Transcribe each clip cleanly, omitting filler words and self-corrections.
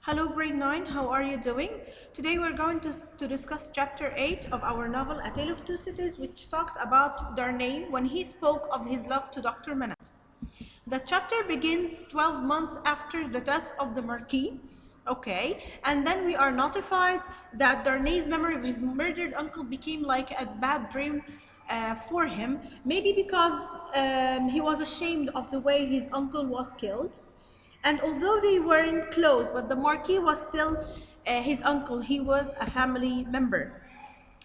Hello, grade 9. How are you doing? Today we're going to discuss chapter 8 of our novel A Tale of Two Cities, which talks about Darnay when he spoke of his love to Dr. Manat. The chapter begins 12 months after the death of the Marquis. Okay, and then we are notified that Darnay's memory of his murdered uncle became like a bad dream for him, maybe because he was ashamed of the way his uncle was killed. And although they weren't close, but the Marquis was still his uncle, he was a family member.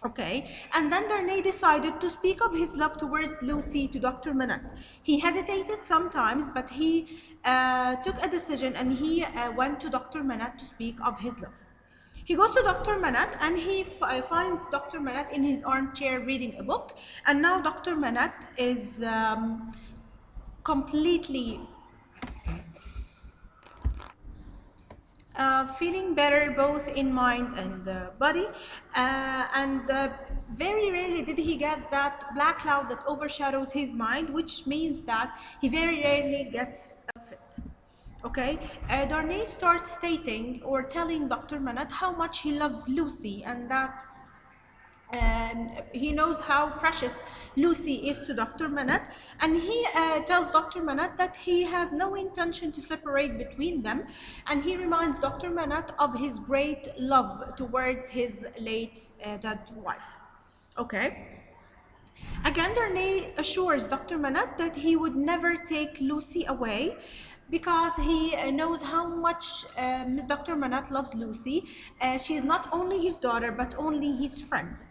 Okay, and then Darnay decided to speak of his love towards Lucy to Dr. Manat. He hesitated sometimes, but he took a decision and he went to Dr. Manat to speak of his love. He goes to Dr. Manat and he finds Dr. Manat in his armchair reading a book. And now Dr. Manat is completely feeling better both in mind and body. And very rarely did he get that black cloud that overshadowed his mind, which means that he very rarely gets fit. Okay, Darnay starts stating or telling Dr. Manat how much he loves Lucy and that he knows how precious Lucy is to Dr. Manat, and he tells Dr. Manat that he has no intention to separate between them, and he reminds Dr. Manat of his great love towards his late dead wife. Okay. Again, Darnay assures Dr. Manat that he would never take Lucy away because he knows how much Dr. Manat loves Lucy. She is not only his daughter but only his friend.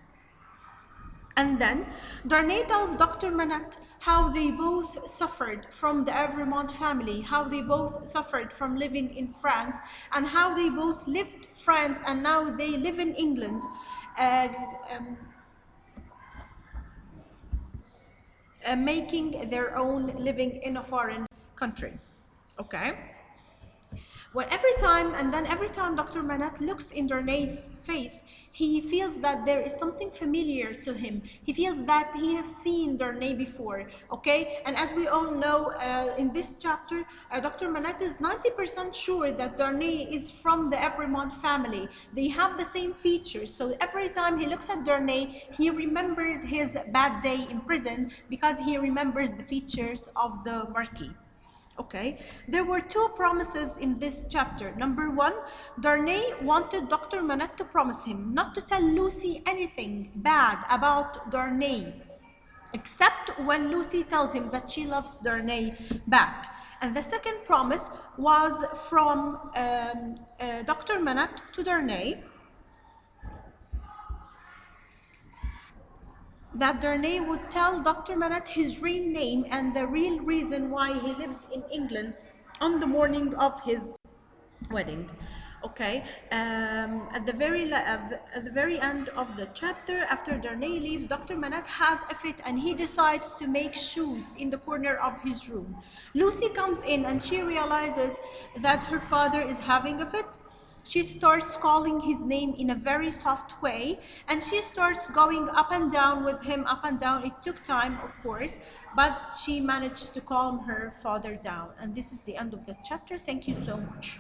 And then Darnay tells Dr. Manat how they both suffered from the Evremont family, how they both suffered from living in France, and how they both left France and now they live in England, uh, um, making their own living in a foreign country. Okay? Every time Dr. Manat looks in Darnay's face, he feels that there is something familiar to him. He feels that he has seen Darnay before, okay? And as we all know, in this chapter, Dr. Manat is 90% sure that Darnay is from the Evremont family. They have the same features, so every time he looks at Darnay, he remembers his bad day in prison because he remembers the features of the Marquis. Okay, there were two promises in this chapter. Number one, Darnay wanted Dr. Manat to promise him not to tell Lucy anything bad about Darnay, except when Lucy tells him that she loves Darnay back. And the second promise was from Dr. Manat to Darnay, that Darnay would tell Dr. Manat his real name and the real reason why he lives in England on the morning of his wedding. Okay, at the very end of the chapter, after Darnay leaves, Dr. Manat has a fit and he decides to make shoes in the corner of his room. Lucy comes in and she realizes that her father is having a fit. She starts calling his name in a very soft way and she starts going up and down with him, up and down. It took time, of course, but she managed to calm her father down. And this is the end of the chapter. Thank you so much.